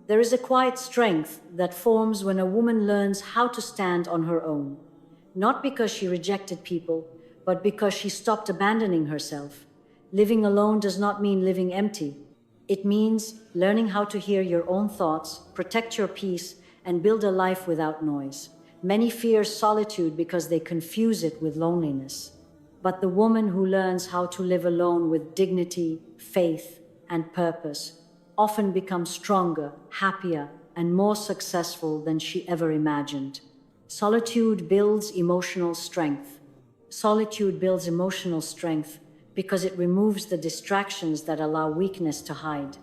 There is a quiet strength that forms when a woman learns how to stand on her own, not because she rejected people, but because she stopped abandoning herself. Living alone does not mean living empty. It means learning how to hear your own thoughts, protect your peace, and build a life without noise. Many fear solitude because they confuse it with loneliness. But the woman who learns how to live alone with dignity, faith, and purpose often becomes stronger, happier, and more successful than she ever imagined. Solitude builds emotional strength. Solitude builds emotional strength because it removes the distractions that allow weakness to hide.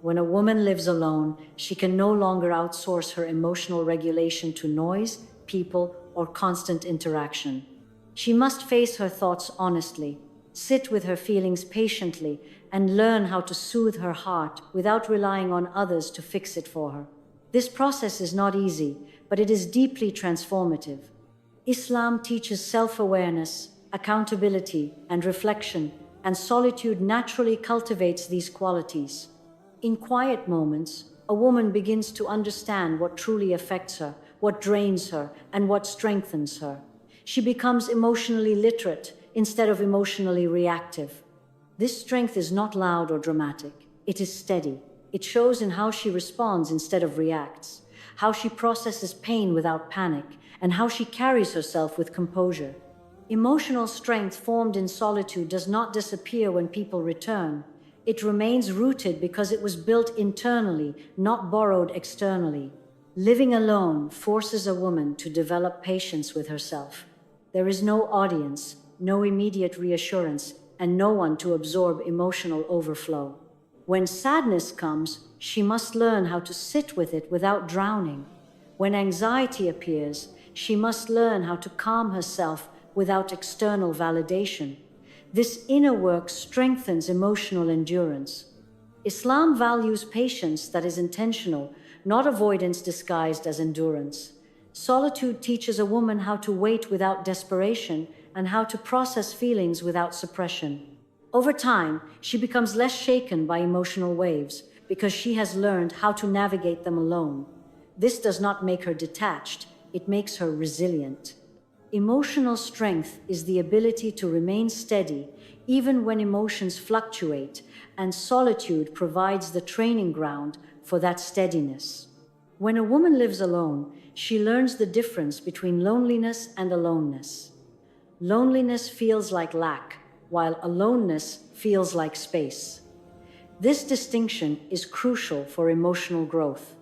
When a woman lives alone, she can no longer outsource her emotional regulation to noise, people, or constant interaction. She must face her thoughts honestly, sit with her feelings patiently, and learn how to soothe her heart without relying on others to fix it for her. This process is not easy, but it is deeply transformative. Islam teaches self-awareness, accountability, and reflection, and solitude naturally cultivates these qualities. In quiet moments, a woman begins to understand what truly affects her, what drains her, and what strengthens her. She becomes emotionally literate instead of emotionally reactive. This strength is not loud or dramatic. It is steady. It shows in how she responds instead of reacts, how she processes pain without panic, and how she carries herself with composure. Emotional strength formed in solitude does not disappear when people return. It remains rooted because it was built internally, not borrowed externally. Living alone forces a woman to develop patience with herself. There is no audience, no immediate reassurance, and no one to absorb emotional overflow. When sadness comes, she must learn how to sit with it without drowning. When anxiety appears, she must learn how to calm herself without external validation. This inner work strengthens emotional endurance. Islam values patience that is intentional, not avoidance disguised as endurance. Solitude teaches a woman how to wait without desperation and how to process feelings without suppression. Over time, she becomes less shaken by emotional waves because she has learned how to navigate them alone. This does not make her detached, it makes her resilient. Emotional strength is the ability to remain steady even when emotions fluctuate, and solitude provides the training ground for that steadiness. When a woman lives alone, she learns the difference between loneliness and aloneness. Loneliness feels like lack, while aloneness feels like space. This distinction is crucial for emotional growth.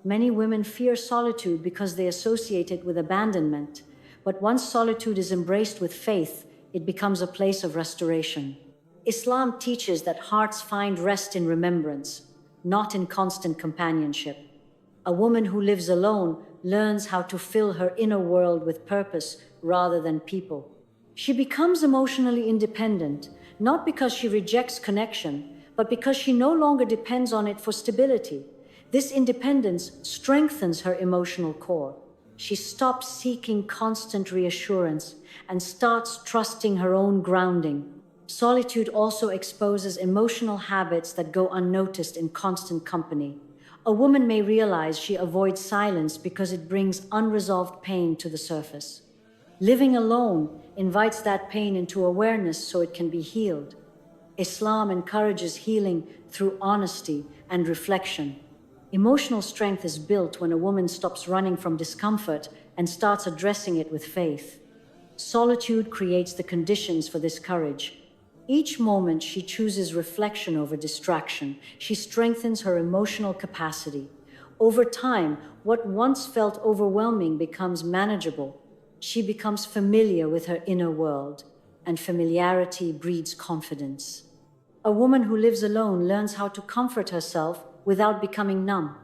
Many women fear solitude because they associate it with abandonment, but once solitude is embraced with faith, it becomes a place of restoration. Islam teaches that hearts find rest in remembrance, not in constant companionship. A woman who lives alone learns how to fill her inner world with purpose rather than people. She becomes emotionally independent, not because she rejects connection, but because she no longer depends on it for stability. This independence strengthens her emotional core. She stops seeking constant reassurance and starts trusting her own grounding. Solitude also exposes emotional habits that go unnoticed in constant company. A woman may realize she avoids silence because it brings unresolved pain to the surface. Living alone invites that pain into awareness so it can be healed. Islam encourages healing through honesty and reflection. Emotional strength is built when a woman stops running from discomfort and starts addressing it with faith. Solitude creates the conditions for this courage. Each moment she chooses reflection over distraction, she strengthens her emotional capacity. Over time, what once felt overwhelming becomes manageable. She becomes familiar with her inner world, and familiarity breeds confidence. A woman who lives alone learns how to comfort herself without becoming numb.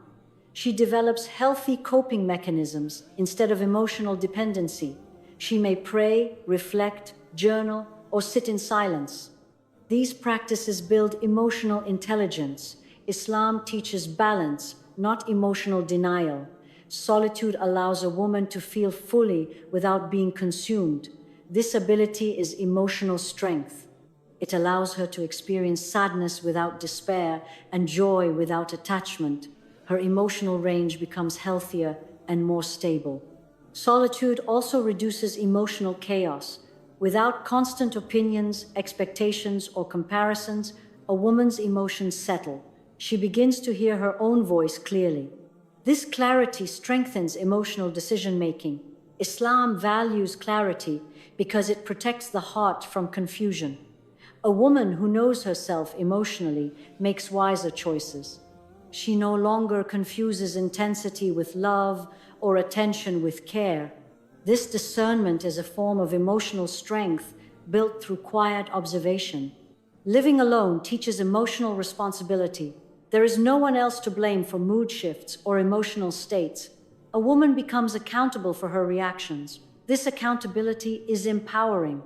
She develops healthy coping mechanisms instead of emotional dependency. She may pray, reflect, journal, or sit in silence. These practices build emotional intelligence. Islam teaches balance, not emotional denial. Solitude allows a woman to feel fully without being consumed. This ability is emotional strength. It allows her to experience sadness without despair and joy without attachment. her emotional range becomes healthier and more stable. Solitude also reduces emotional chaos. Without constant opinions, expectations, or comparisons, a woman's emotions settle. She begins to hear her own voice clearly. This clarity strengthens emotional decision-making. Islam values clarity because it protects the heart from confusion. A woman who knows herself emotionally makes wiser choices. She no longer confuses intensity with love or attention with care. This discernment is a form of emotional strength built through quiet observation. Living alone teaches emotional responsibility. There is no one else to blame for mood shifts or emotional states. A woman becomes accountable for her reactions. This accountability is empowering.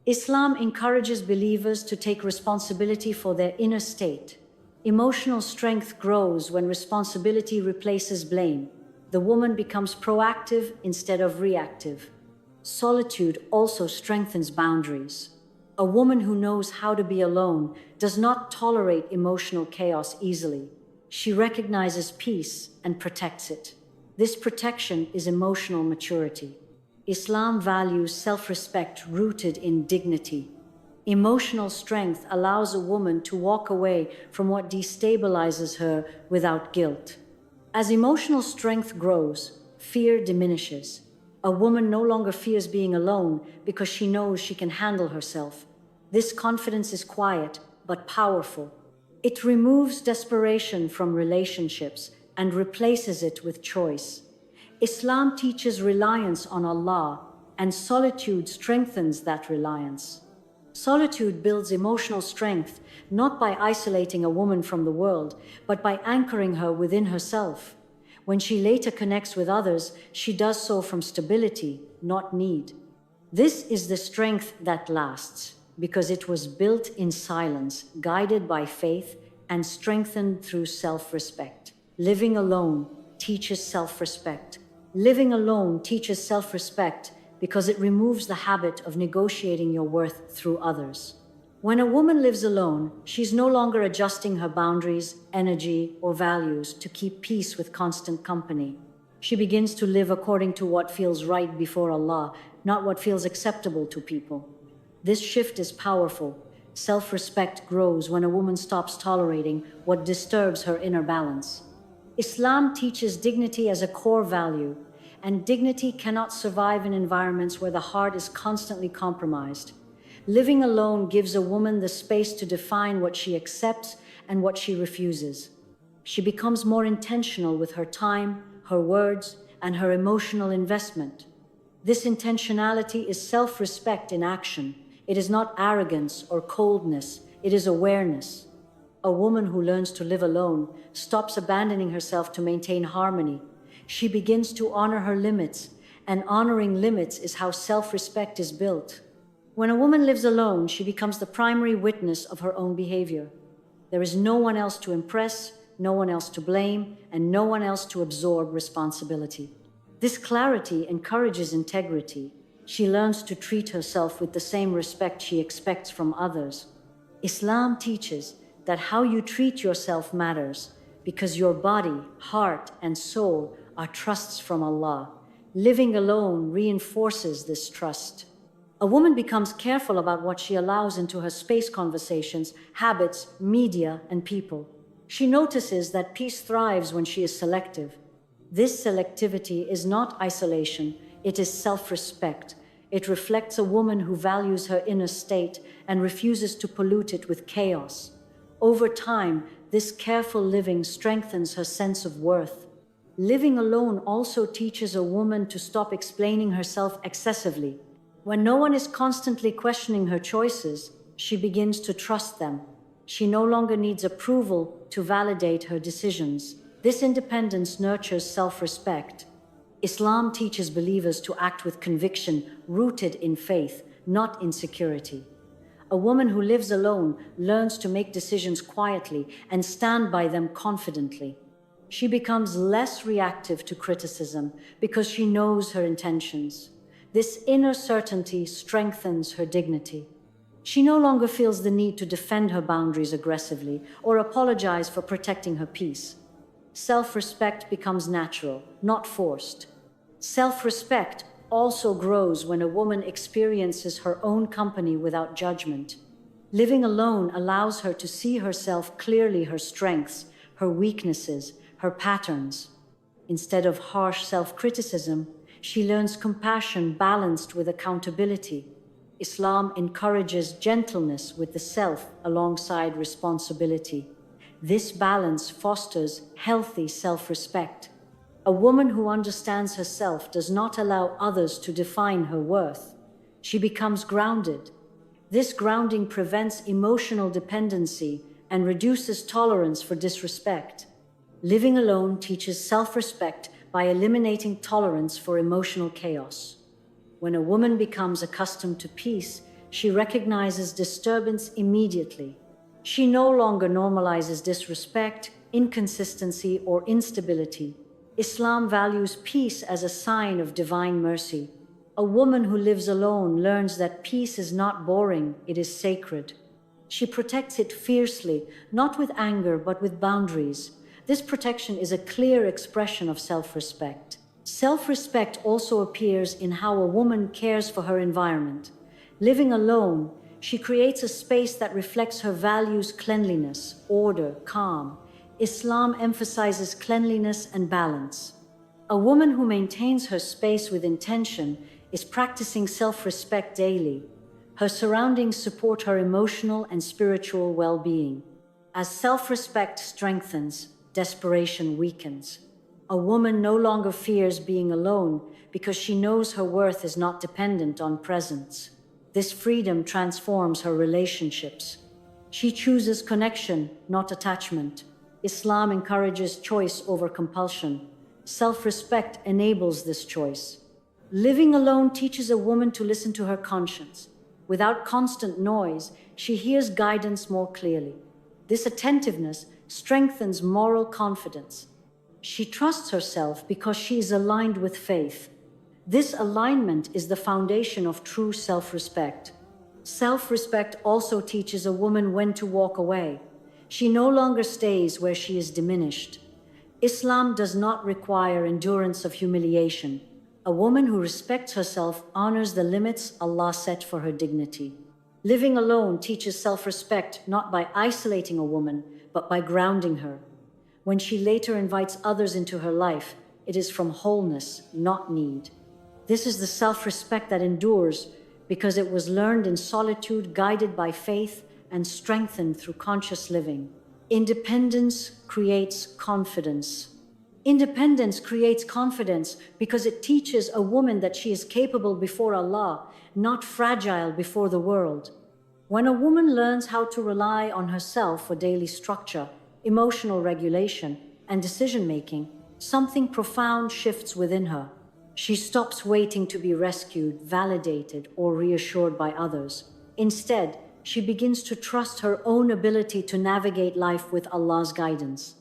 Islam encourages believers to take responsibility for their inner state. Emotional strength grows when responsibility replaces blame. The woman becomes proactive instead of reactive. Solitude also strengthens boundaries. A woman who knows how to be alone does not tolerate emotional chaos easily. She recognizes peace and protects it. This protection is emotional maturity. Islam values self-respect rooted in dignity. Emotional strength allows a woman to walk away from what destabilizes her without guilt. As emotional strength grows, fear diminishes. A woman no longer fears being alone because she knows she can handle herself. This confidence is quiet but powerful. It removes desperation from relationships and replaces it with choice. Islam teaches reliance on Allah, and solitude strengthens that reliance. Solitude builds emotional strength not by isolating a woman from the world, but by anchoring her within herself. When she later connects with others, she does so from stability, not need. This is the strength that lasts, because it was built in silence, guided by faith, and strengthened through self-respect. Living alone teaches self-respect. Living alone teaches self-respect because it removes the habit of negotiating your worth through others. When a woman lives alone, she's no longer adjusting her boundaries, energy, or values to keep peace with constant company. She begins to live according to what feels right before Allah, not what feels acceptable to people. This shift is powerful. Self-respect grows when a woman stops tolerating what disturbs her inner balance. Islam teaches dignity as a core value, and dignity cannot survive in environments where the heart is constantly compromised. Living alone gives a woman the space to define what she accepts and what she refuses. She becomes more intentional with her time, her words, and her emotional investment. This intentionality is self-respect in action. It is not arrogance or coldness, it is awareness. A woman who learns to live alone stops abandoning herself to maintain harmony. She begins to honor her limits, and honoring limits is how self-respect is built. When a woman lives alone, she becomes the primary witness of her own behavior. There is no one else to impress, no one else to blame, and no one else to absorb responsibility. This clarity encourages integrity. She learns to treat herself with the same respect she expects from others. Islam teaches that how you treat yourself matters, because your body, heart, and soul are trusts from Allah. Living alone reinforces this trust. A woman becomes careful about what she allows into her space: conversations, habits, media, and people. She notices that peace thrives when she is selective. This selectivity is not isolation, it is self-respect. It reflects a woman who values her inner state and refuses to pollute it with chaos. Over time, this careful living strengthens her sense of worth. Living alone also teaches a woman to stop explaining herself excessively. When no one is constantly questioning her choices, she begins to trust them. She no longer needs approval to validate her decisions. This independence nurtures self-respect. Islam teaches believers to act with conviction rooted in faith, not insecurity. A woman who lives alone learns to make decisions quietly and stand by them confidently. She becomes less reactive to criticism because she knows her intentions. This inner certainty strengthens her dignity. She no longer feels the need to defend her boundaries aggressively or apologize for protecting her peace. Self-respect becomes natural, not forced. Self-respect also grows when a woman experiences her own company without judgment. Living alone allows her to see herself clearly, her strengths, her weaknesses, her patterns. Instead of harsh self-criticism, she learns compassion balanced with accountability. Islam encourages gentleness with the self alongside responsibility. This balance fosters healthy self-respect. A woman who understands herself does not allow others to define her worth. She becomes grounded. This grounding prevents emotional dependency and reduces tolerance for disrespect. Living alone teaches self-respect by eliminating tolerance for emotional chaos. When a woman becomes accustomed to peace, she recognizes disturbance immediately. She no longer normalizes disrespect, inconsistency, or instability. Islam values peace as a sign of divine mercy. A woman who lives alone learns that peace is not boring, it is sacred. She protects it fiercely, not with anger but with boundaries. This protection is a clear expression of self-respect. Self-respect also appears in how a woman cares for her environment. Living alone, she creates a space that reflects her values: cleanliness, order, calm. Islam emphasizes cleanliness and balance. A woman who maintains her space with intention is practicing self-respect daily. Her surroundings support her emotional and spiritual well-being. As self-respect strengthens, desperation weakens. A woman no longer fears being alone because she knows her worth is not dependent on presence. This freedom transforms her relationships. She chooses connection, not attachment. Islam encourages choice over compulsion. Self-respect enables this choice. Living alone teaches a woman to listen to her conscience. Without constant noise, she hears guidance more clearly. This attentiveness strengthens moral confidence. She trusts herself because she is aligned with faith. This alignment is the foundation of true self-respect. Self-respect also teaches a woman when to walk away. She no longer stays where she is diminished. Islam does not require endurance of humiliation. A woman who respects herself honors the limits Allah set for her dignity. Living alone teaches self-respect not by isolating a woman, but by grounding her. When she later invites others into her life, it is from wholeness, not need. This is the self-respect that endures because it was learned in solitude, guided by faith, and strengthened through conscious living. Independence creates confidence. Independence creates confidence because it teaches a woman that she is capable before Allah, not fragile before the world. When a woman learns how to rely on herself for daily structure, emotional regulation, and decision-making, something profound shifts within her. She stops waiting to be rescued, validated, or reassured by others. Instead, she begins to trust her own ability to navigate life with Allah's guidance.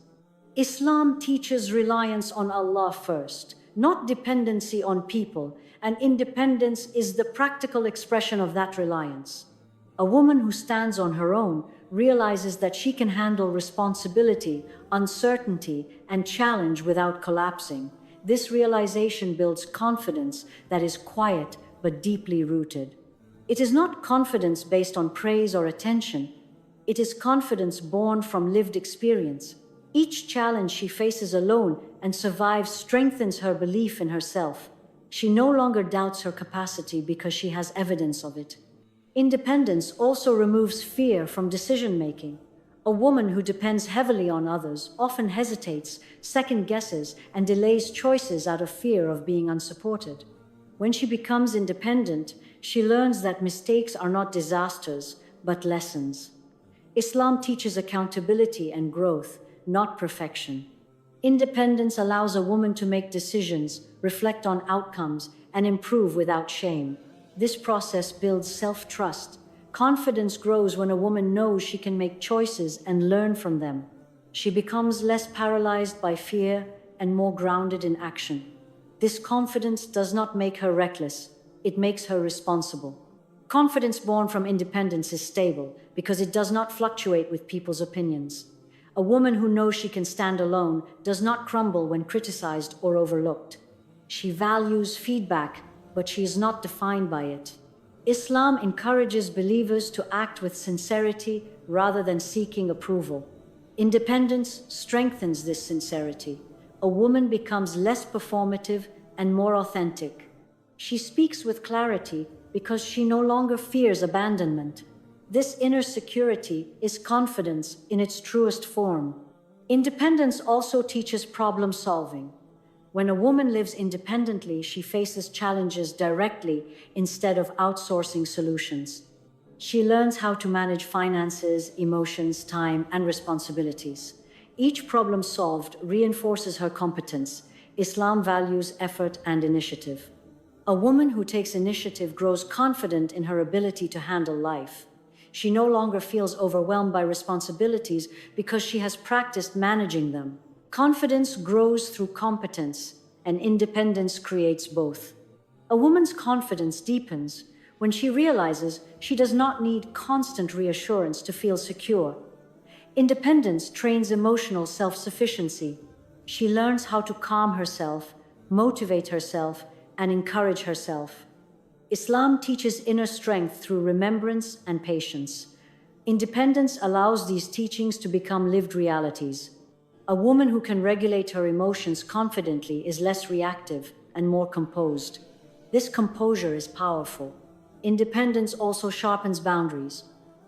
Islam teaches reliance on Allah first, not dependency on people, and independence is the practical expression of that reliance. A woman who stands on her own realizes that she can handle responsibility, uncertainty, and challenge without collapsing. This realization builds confidence that is quiet but deeply rooted. It is not confidence based on praise or attention. It is confidence born from lived experience. Each challenge she faces alone and survives strengthens her belief in herself. She no longer doubts her capacity because she has evidence of it. Independence also removes fear from decision-making. A woman who depends heavily on others often hesitates, second-guesses, and delays choices out of fear of being unsupported. When she becomes independent, she learns that mistakes are not disasters, but lessons. Islam teaches accountability and growth, not perfection. Independence allows a woman to make decisions, reflect on outcomes, and improve without shame. This process builds self-trust. Confidence grows when a woman knows she can make choices and learn from them. She becomes less paralyzed by fear and more grounded in action. This confidence does not make her reckless, it makes her responsible. Confidence born from independence is stable because it does not fluctuate with people's opinions. A woman who knows she can stand alone does not crumble when criticized or overlooked. She values feedback, but she is not defined by it. Islam encourages believers to act with sincerity rather than seeking approval. Independence strengthens this sincerity. A woman becomes less performative and more authentic. She speaks with clarity because she no longer fears abandonment. This inner security is confidence in its truest form. Independence also teaches problem solving. When a woman lives independently, she faces challenges directly instead of outsourcing solutions. She learns how to manage finances, emotions, time, and responsibilities. Each problem solved reinforces her competence. Islam values effort and initiative. A woman who takes initiative grows confident in her ability to handle life. She no longer feels overwhelmed by responsibilities because she has practiced managing them. Confidence grows through competence, and independence creates both. A woman's confidence deepens when she realizes she does not need constant reassurance to feel secure. Independence trains emotional self-sufficiency. She learns how to calm herself, motivate herself, and encourage herself. Islam teaches inner strength through remembrance and patience. Independence allows these teachings to become lived realities. A woman who can regulate her emotions confidently is less reactive and more composed. This composure is powerful. Independence also sharpens boundaries.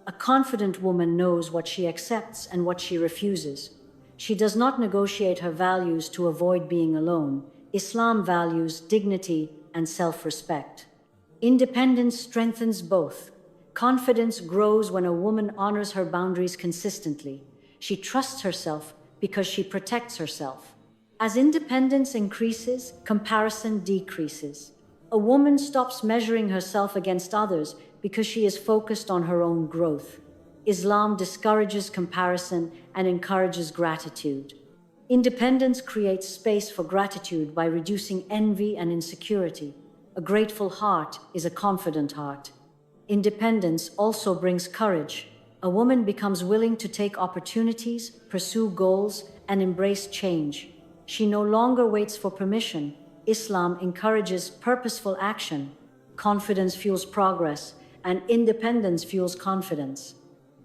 A confident woman knows what she accepts and what she refuses. She does not negotiate her values to avoid being alone. Islam values dignity and self-respect. Independence strengthens both. Confidence grows when a woman honors her boundaries consistently. She trusts herself because she protects herself. As independence increases, comparison decreases. A woman stops measuring herself against others because she is focused on her own growth. Islam discourages comparison and encourages gratitude. Independence creates space for gratitude by reducing envy and insecurity. A grateful heart is a confident heart. Independence also brings courage. A woman becomes willing to take opportunities, pursue goals, and embrace change. She no longer waits for permission. Islam encourages purposeful action. Confidence fuels progress, and independence fuels confidence.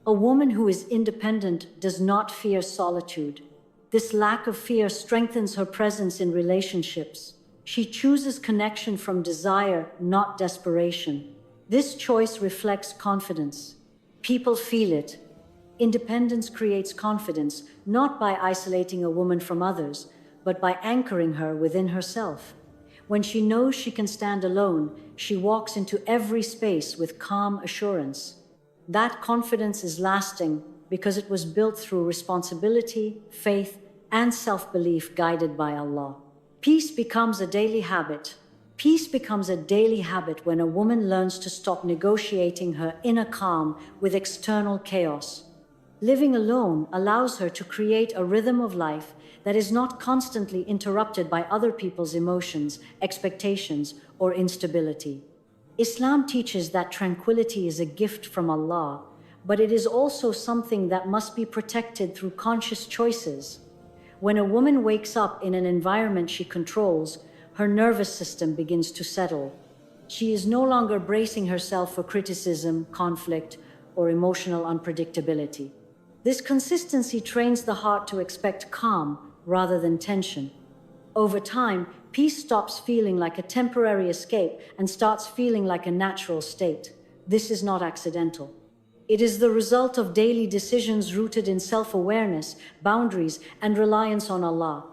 A woman who is independent does not fear solitude. This lack of fear strengthens her presence in relationships. She chooses connection from desire, not desperation. This choice reflects confidence. People feel it. Independence creates confidence, not by isolating a woman from others, but by anchoring her within herself. When she knows she can stand alone, she walks into every space with calm assurance. That confidence is lasting because it was built through responsibility, faith, and self-belief guided by Allah. Peace becomes a daily habit. Peace becomes a daily habit when a woman learns to stop negotiating her inner calm with external chaos. Living alone allows her to create a rhythm of life that is not constantly interrupted by other people's emotions, expectations, or instability. Islam teaches that tranquility is a gift from Allah, but it is also something that must be protected through conscious choices. When a woman wakes up in an environment she controls, her nervous system begins to settle. She is no longer bracing herself for criticism, conflict, or emotional unpredictability. This consistency trains the heart to expect calm rather than tension. Over time, peace stops feeling like a temporary escape and starts feeling like a natural state. This is not accidental. It is the result of daily decisions rooted in self-awareness, boundaries, and reliance on Allah.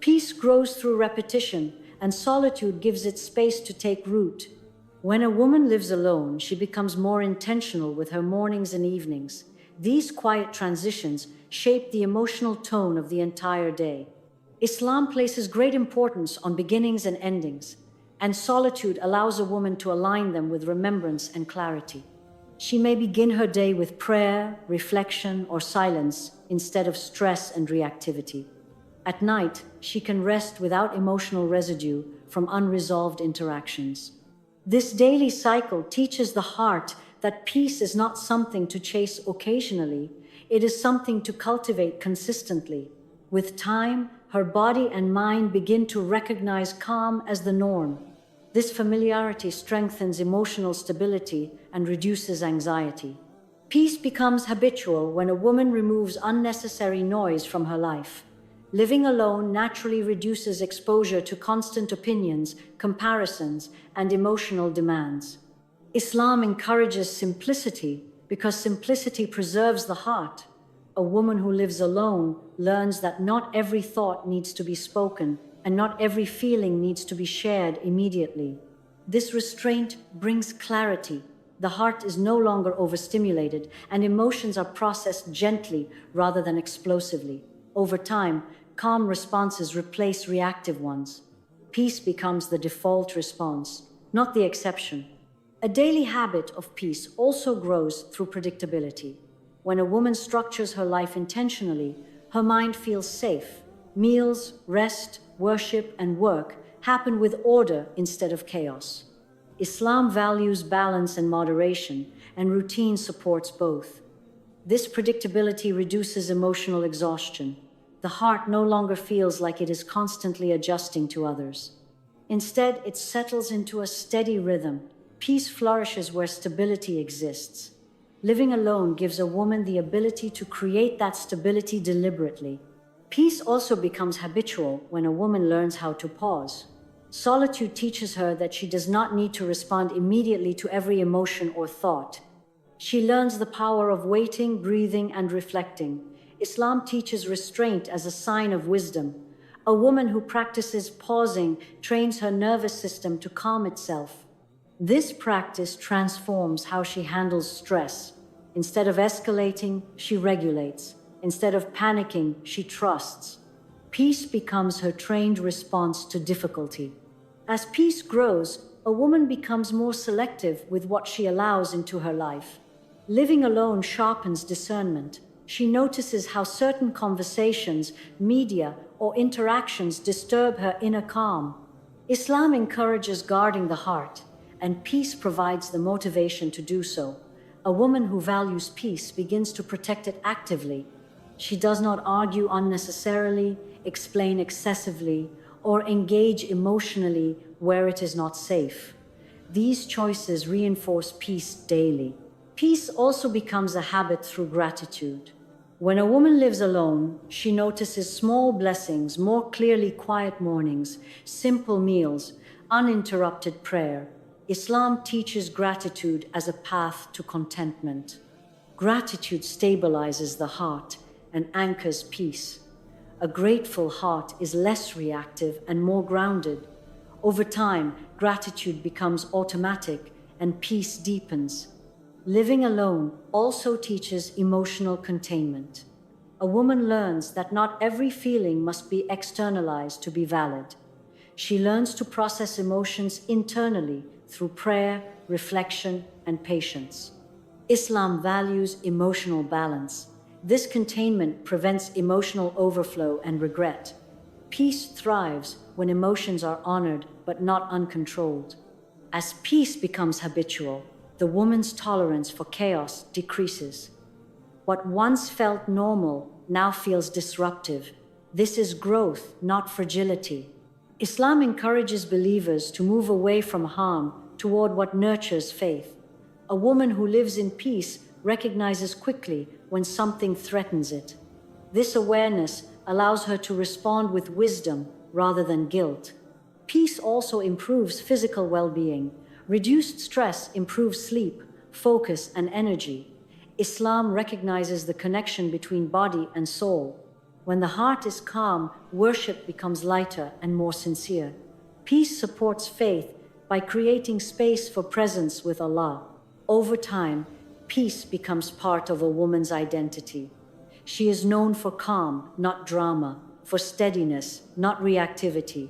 Peace grows through repetition, and solitude gives it space to take root. When a woman lives alone, she becomes more intentional with her mornings and evenings. These quiet transitions shape the emotional tone of the entire day. Islam places great importance on beginnings and endings, and solitude allows a woman to align them with remembrance and clarity. She may begin her day with prayer, reflection, or silence instead of stress and reactivity. At night, she can rest without emotional residue from unresolved interactions. This daily cycle teaches the heart that peace is not something to chase occasionally. It is something to cultivate consistently. With time, her body and mind begin to recognize calm as the norm. This familiarity strengthens emotional stability and reduces anxiety. Peace becomes habitual when a woman removes unnecessary noise from her life. Living alone naturally reduces exposure to constant opinions, comparisons, and emotional demands. Islam encourages simplicity because simplicity preserves the heart. A woman who lives alone learns that not every thought needs to be spoken and not every feeling needs to be shared immediately. This restraint brings clarity. The heart is no longer overstimulated and emotions are processed gently rather than explosively. Over time, calm responses replace reactive ones. Peace becomes the default response, not the exception. A daily habit of peace also grows through predictability. When a woman structures her life intentionally, her mind feels safe. Meals, rest, worship, and work happen with order instead of chaos. Islam values balance and moderation, and routine supports both. This predictability reduces emotional exhaustion. The heart no longer feels like it is constantly adjusting to others. Instead, it settles into a steady rhythm. Peace flourishes where stability exists. Living alone gives a woman the ability to create that stability deliberately. Peace also becomes habitual when a woman learns how to pause. Solitude teaches her that she does not need to respond immediately to every emotion or thought. She learns the power of waiting, breathing, and reflecting. Islam teaches restraint as a sign of wisdom. A woman who practices pausing trains her nervous system to calm itself. This practice transforms how she handles stress. Instead of escalating, she regulates. Instead of panicking, she trusts. Peace becomes her trained response to difficulty. As peace grows, a woman becomes more selective with what she allows into her life. Living alone sharpens discernment. She notices how certain conversations, media, or interactions disturb her inner calm. Islam encourages guarding the heart, and peace provides the motivation to do so. A woman who values peace begins to protect it actively. She does not argue unnecessarily, explain excessively, or engage emotionally where it is not safe. These choices reinforce peace daily. Peace also becomes a habit through gratitude. When a woman lives alone, she notices small blessings more clearly: quiet mornings, simple meals, uninterrupted prayer. Islam teaches gratitude as a path to contentment. Gratitude stabilizes the heart and anchors peace. A grateful heart is less reactive and more grounded. Over time, gratitude becomes automatic and peace deepens. Living alone also teaches emotional containment. A woman learns that not every feeling must be externalized to be valid. She learns to process emotions internally through prayer, reflection, and patience. Islam values emotional balance. This containment prevents emotional overflow and regret. Peace thrives when emotions are honored but not uncontrolled. As peace becomes habitual, the woman's tolerance for chaos decreases. What once felt normal now feels disruptive. This is growth, not fragility. Islam encourages believers to move away from harm toward what nurtures faith. A woman who lives in peace recognizes quickly when something threatens it. This awareness allows her to respond with wisdom rather than guilt. Peace also improves physical well-being. Reduced stress improves sleep, focus, and energy. Islam recognizes the connection between body and soul. When the heart is calm, worship becomes lighter and more sincere. Peace supports faith by creating space for presence with Allah. Over time, peace becomes part of a woman's identity. She is known for calm, not drama, for steadiness, not reactivity.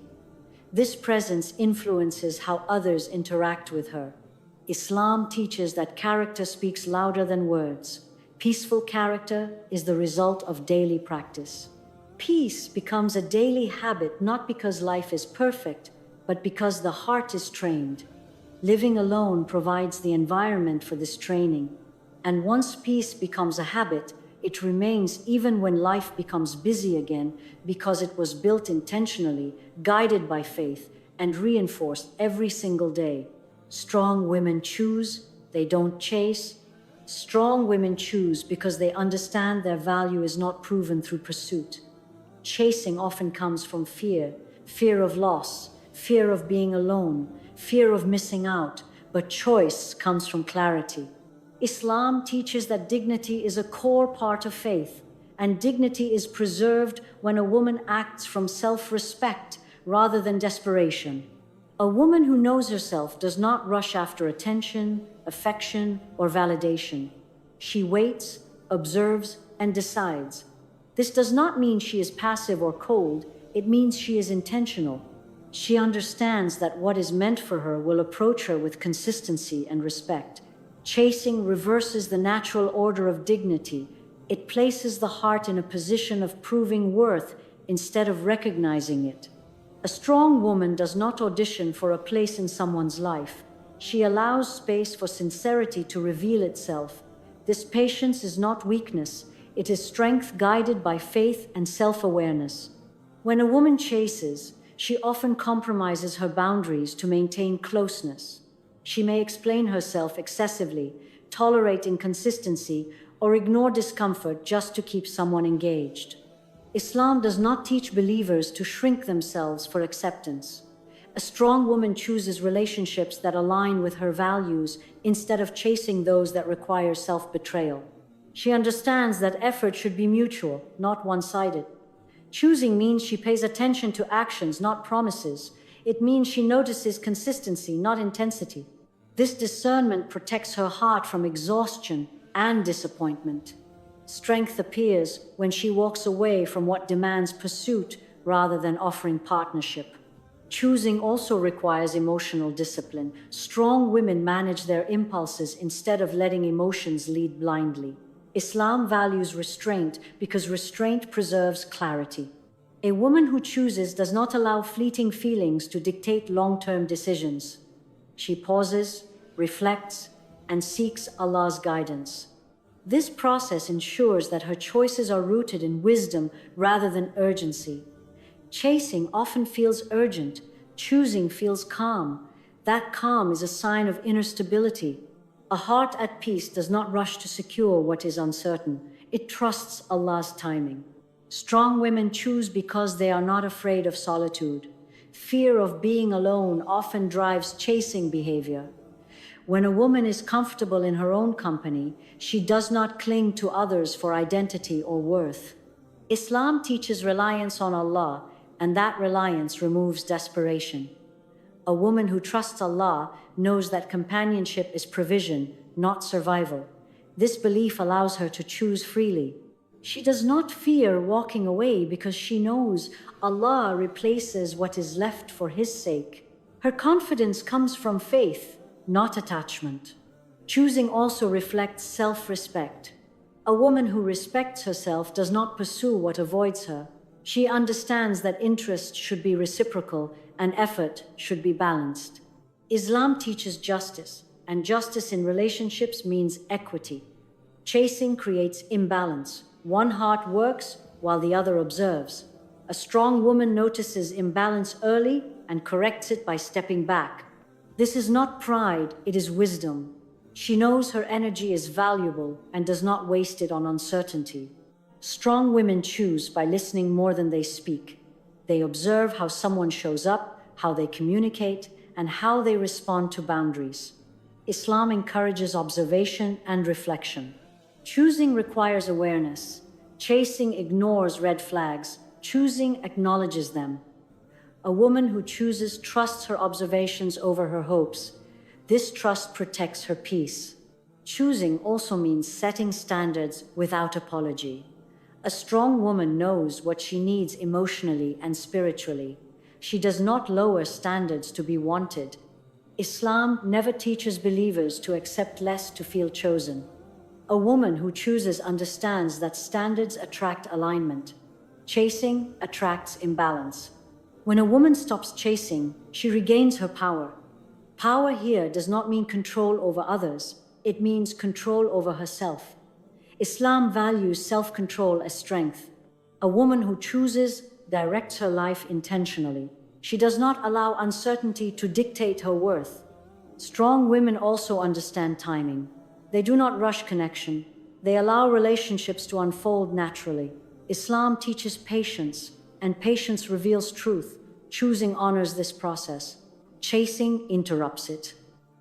This presence influences how others interact with her. Islam teaches that character speaks louder than words. Peaceful character is the result of daily practice. Peace becomes a daily habit not because life is perfect, but because the heart is trained. Living alone provides the environment for this training. And once peace becomes a habit, It remains even when life becomes busy again because it was built intentionally, guided by faith, and reinforced every single day. Strong women choose, they don't chase. Strong women choose because they understand their value is not proven through pursuit. Chasing often comes from fear, fear of loss, fear of being alone, fear of missing out, but choice comes from clarity. Islam teaches that dignity is a core part of faith, and dignity is preserved when a woman acts from self-respect rather than desperation. A woman who knows herself does not rush after attention, affection, or validation. She waits, observes, and decides. This does not mean she is passive or cold, it means she is intentional. She understands that what is meant for her will approach her with consistency and respect. Chasing reverses the natural order of dignity. It places the heart in a position of proving worth instead of recognizing it. A strong woman does not audition for a place in someone's life. She allows space for sincerity to reveal itself. This patience is not weakness, it is strength guided by faith and self-awareness. When a woman chases, she often compromises her boundaries to maintain closeness. She may explain herself excessively, tolerate inconsistency, or ignore discomfort just to keep someone engaged. Islam does not teach believers to shrink themselves for acceptance. A strong woman chooses relationships that align with her values instead of chasing those that require self-betrayal. She understands that effort should be mutual, not one-sided. Choosing means she pays attention to actions, not promises. It means she notices consistency, not intensity. This discernment protects her heart from exhaustion and disappointment. Strength appears when she walks away from what demands pursuit rather than offering partnership. Choosing also requires emotional discipline. Strong women manage their impulses instead of letting emotions lead blindly. Islam values restraint because restraint preserves clarity. A woman who chooses does not allow fleeting feelings to dictate long-term decisions. She pauses, reflects, and seeks Allah's guidance. This process ensures that her choices are rooted in wisdom rather than urgency. Chasing often feels urgent, choosing feels calm. That calm is a sign of inner stability. A heart at peace does not rush to secure what is uncertain. It trusts Allah's timing. Strong women choose because they are not afraid of solitude. Fear of being alone often drives chasing behavior. When a woman is comfortable in her own company, she does not cling to others for identity or worth. Islam teaches reliance on Allah, and that reliance removes desperation. A woman who trusts Allah knows that companionship is provision, not survival. This belief allows her to choose freely. She does not fear walking away because she knows Allah replaces what is left for His sake. Her confidence comes from faith, not attachment. Choosing also reflects self-respect. A woman who respects herself does not pursue what avoids her. She understands that interest should be reciprocal and effort should be balanced. Islam teaches justice, and justice in relationships means equity. Chasing creates imbalance. One heart works while the other observes. A strong woman notices imbalance early and corrects it by stepping back. This is not pride, it is wisdom. She knows her energy is valuable and does not waste it on uncertainty. Strong women choose by listening more than they speak. They observe how someone shows up, how they communicate, and how they respond to boundaries. Islam encourages observation and reflection. Choosing requires awareness. Chasing ignores red flags. Choosing acknowledges them. A woman who chooses trusts her observations over her hopes. This trust protects her peace. Choosing also means setting standards without apology. A strong woman knows what she needs emotionally and spiritually. She does not lower standards to be wanted. Islam never teaches believers to accept less to feel chosen. A woman who chooses understands that standards attract alignment. Chasing attracts imbalance. When a woman stops chasing, she regains her power. Power here does not mean control over others, it means control over herself. Islam values self-control as strength. A woman who chooses directs her life intentionally. She does not allow uncertainty to dictate her worth. Strong women also understand timing. They do not rush connection. They allow relationships to unfold naturally. Islam teaches patience, and patience reveals truth. Choosing honors this process. Chasing interrupts it.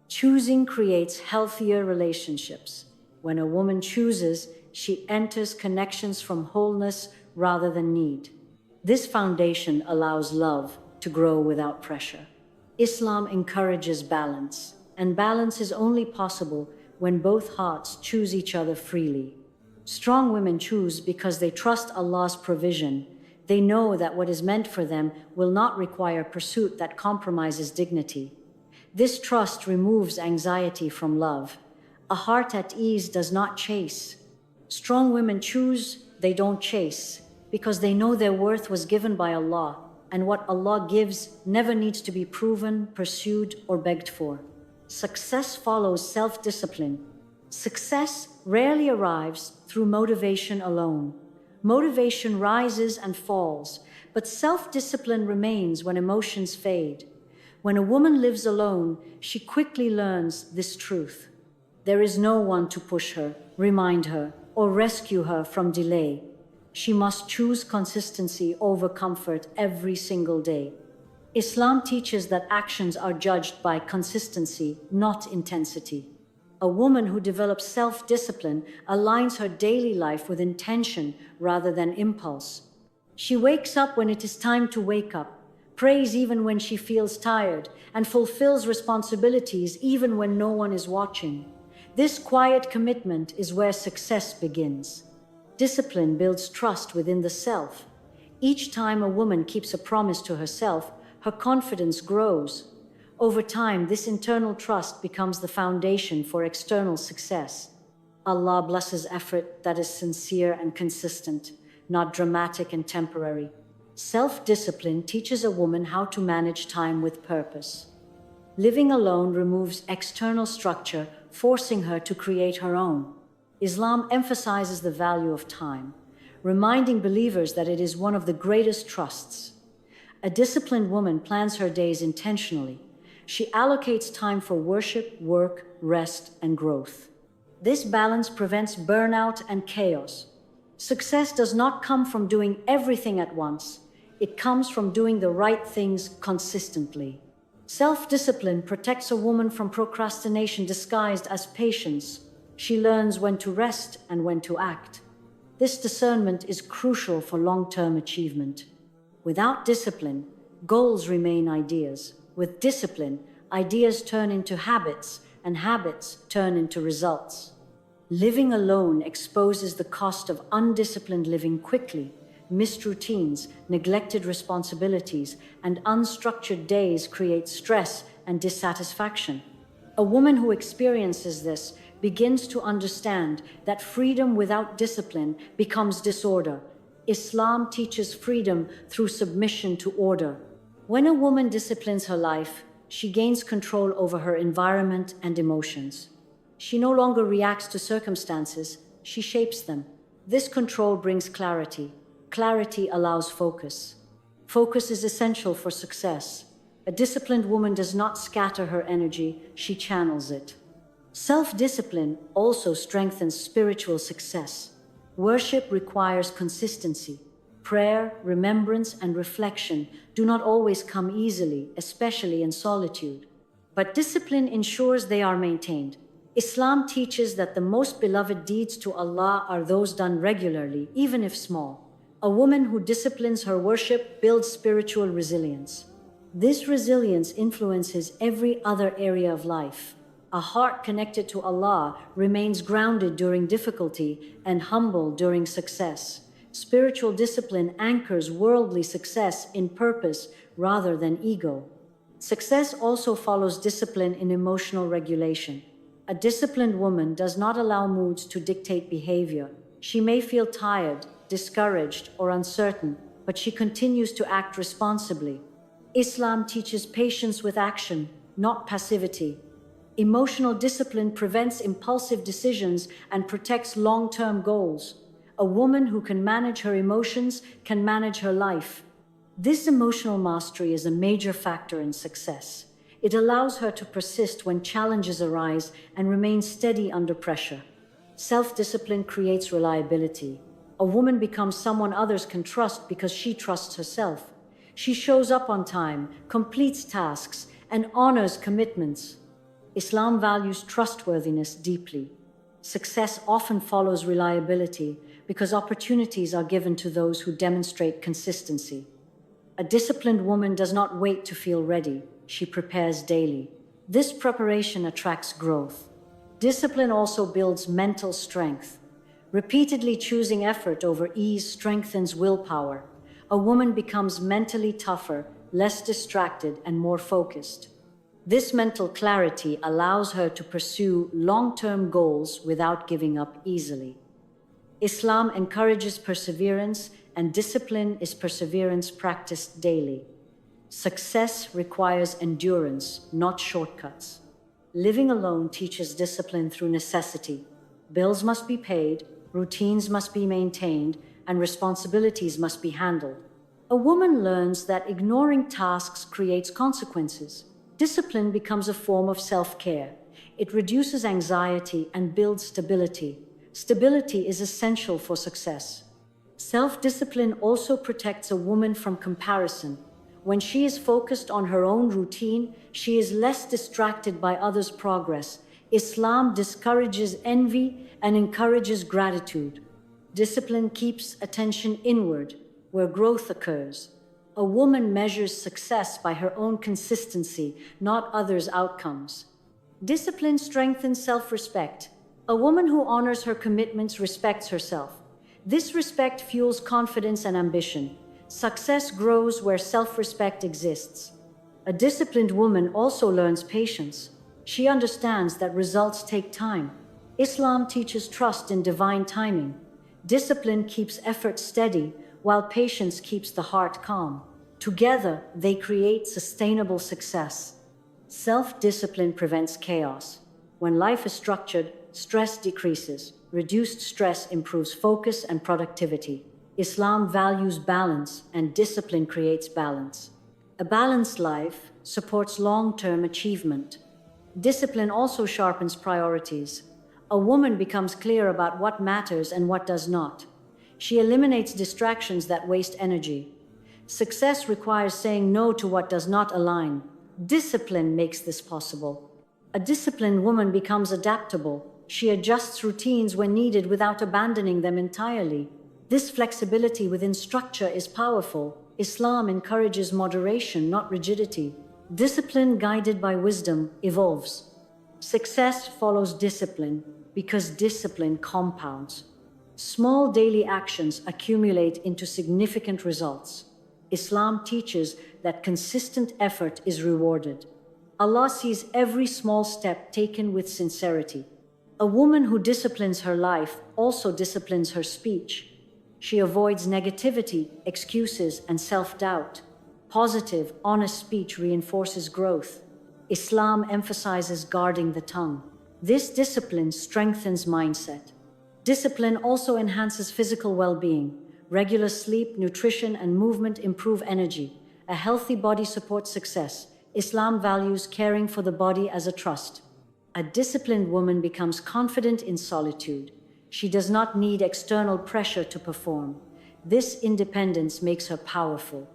Choosing creates healthier relationships. When a woman chooses, she enters connections from wholeness rather than need. This foundation allows love to grow without pressure. Islam encourages balance, and balance is only possible when both hearts choose each other freely. Strong women choose because they trust Allah's provision. They know that what is meant for them will not require pursuit that compromises dignity. This trust removes anxiety from love. A heart at ease does not chase. Strong women choose, they don't chase, because they know their worth was given by Allah, and what Allah gives never needs to be proven, pursued, or begged for. Success follows self-discipline. Success rarely arrives through motivation alone. Motivation rises and falls, but self-discipline remains when emotions fade. When a woman lives alone, she quickly learns this truth. There is no one to push her, remind her, or rescue her from delay. She must choose consistency over comfort every single day. Islam teaches that actions are judged by consistency, not intensity. A woman who develops self-discipline aligns her daily life with intention rather than impulse. She wakes up when it is time to wake up, prays even when she feels tired, and fulfills responsibilities even when no one is watching. This quiet commitment is where success begins. Discipline builds trust within the self. Each time a woman keeps a promise to herself, her confidence grows. Over time, this internal trust becomes the foundation for external success. Allah blesses effort that is sincere and consistent, not dramatic and temporary. Self-discipline teaches a woman how to manage time with purpose. Living alone removes external structure, forcing her to create her own. Islam emphasizes the value of time, reminding believers that it is one of the greatest trusts. A disciplined woman plans her days intentionally. She allocates time for worship, work, rest, and growth. This balance prevents burnout and chaos. Success does not come from doing everything at once. It comes from doing the right things consistently. Self-discipline protects a woman from procrastination disguised as patience. She learns when to rest and when to act. This discernment is crucial for long-term achievement. Without discipline, goals remain ideas. With discipline, ideas turn into habits, and habits turn into results. Living alone exposes the cost of undisciplined living quickly. Missed routines, neglected responsibilities, and unstructured days create stress and dissatisfaction. A woman who experiences this begins to understand that freedom without discipline becomes disorder. Islam teaches freedom through submission to order. When a woman disciplines her life, she gains control over her environment and emotions. She no longer reacts to circumstances, she shapes them. This control brings clarity. Clarity allows focus. Focus is essential for success. A disciplined woman does not scatter her energy, she channels it. Self-discipline also strengthens spiritual success. Worship requires consistency. Prayer, remembrance, and reflection do not always come easily, especially in solitude. But discipline ensures they are maintained. Islam teaches that the most beloved deeds to Allah are those done regularly, even if small. A woman who disciplines her worship builds spiritual resilience. This resilience influences every other area of life. A heart connected to Allah remains grounded during difficulty and humble during success. Spiritual discipline anchors worldly success in purpose rather than ego. Success also follows discipline in emotional regulation. A disciplined woman does not allow moods to dictate behavior. She may feel tired, discouraged, or uncertain, but she continues to act responsibly. Islam teaches patience with action, not passivity. Emotional discipline prevents impulsive decisions and protects long-term goals. A woman who can manage her emotions can manage her life. This emotional mastery is a major factor in success. It allows her to persist when challenges arise and remain steady under pressure. Self-discipline creates reliability. A woman becomes someone others can trust because she trusts herself. She shows up on time, completes tasks, and honors commitments. Islam values trustworthiness deeply. Success often follows reliability because opportunities are given to those who demonstrate consistency. A disciplined woman does not wait to feel ready, she prepares daily. This preparation attracts growth. Discipline also builds mental strength. Repeatedly choosing effort over ease strengthens willpower. A woman becomes mentally tougher, less distracted, and more focused. This mental clarity allows her to pursue long-term goals without giving up easily. Islam encourages perseverance, and discipline is perseverance practiced daily. Success requires endurance, not shortcuts. Living alone teaches discipline through necessity. Bills must be paid, routines must be maintained, and responsibilities must be handled. A woman learns that ignoring tasks creates consequences. Discipline becomes a form of self-care. It reduces anxiety and builds stability. Stability is essential for success. Self-discipline also protects a woman from comparison. When she is focused on her own routine, she is less distracted by others' progress. Islam discourages envy and encourages gratitude. Discipline keeps attention inward, where growth occurs. A woman measures success by her own consistency, not others' outcomes. Discipline strengthens self-respect. A woman who honors her commitments respects herself. This respect fuels confidence and ambition. Success grows where self-respect exists. A disciplined woman also learns patience. She understands that results take time. Islam teaches trust in divine timing. Discipline keeps effort steady, while patience keeps the heart calm. Together, they create sustainable success. Self-discipline prevents chaos. When life is structured, stress decreases. Reduced stress improves focus and productivity. Islam values balance, and discipline creates balance. A balanced life supports long-term achievement. Discipline also sharpens priorities. A woman becomes clear about what matters and what does not. She eliminates distractions that waste energy. Success requires saying no to what does not align. Discipline makes this possible. A disciplined woman becomes adaptable. She adjusts routines when needed without abandoning them entirely. This flexibility within structure is powerful. Islam encourages moderation, not rigidity. Discipline guided by wisdom evolves. Success follows discipline because discipline compounds. Small daily actions accumulate into significant results. Islam teaches that consistent effort is rewarded. Allah sees every small step taken with sincerity. A woman who disciplines her life also disciplines her speech. She avoids negativity, excuses, and self-doubt. Positive, honest speech reinforces growth. Islam emphasizes guarding the tongue. This discipline strengthens mindset. Discipline also enhances physical well-being. Regular sleep, nutrition, and movement improve energy. A healthy body supports success. Islam values caring for the body as a trust. A disciplined woman becomes confident in solitude. She does not need external pressure to perform. This independence makes her powerful.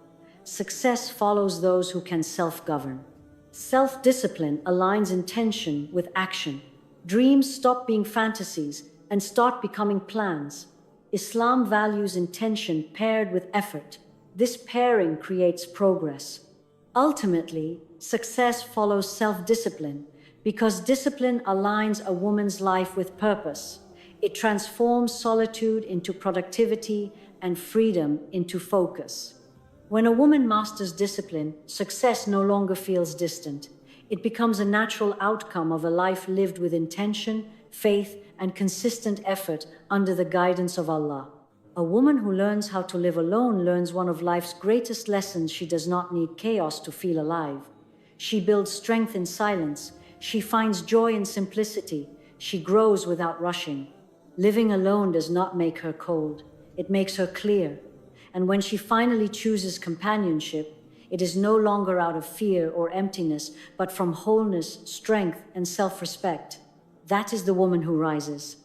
Success follows those who can self-govern. Self-discipline aligns intention with action. Dreams stop being fantasies and start becoming plans. Islam values intention paired with effort. This pairing creates progress. Ultimately, success follows self-discipline because discipline aligns a woman's life with purpose. It transforms solitude into productivity and freedom into focus. When a woman masters discipline, success no longer feels distant. It becomes a natural outcome of a life lived with intention, faith, and consistent effort under the guidance of Allah. A woman who learns how to live alone learns one of life's greatest lessons: she does not need chaos to feel alive. She builds strength in silence. She finds joy in simplicity. She grows without rushing. Living alone does not make her cold, it makes her clear. And when she finally chooses companionship, it is no longer out of fear or emptiness, but from wholeness, strength, and self respect. That is the woman who rises.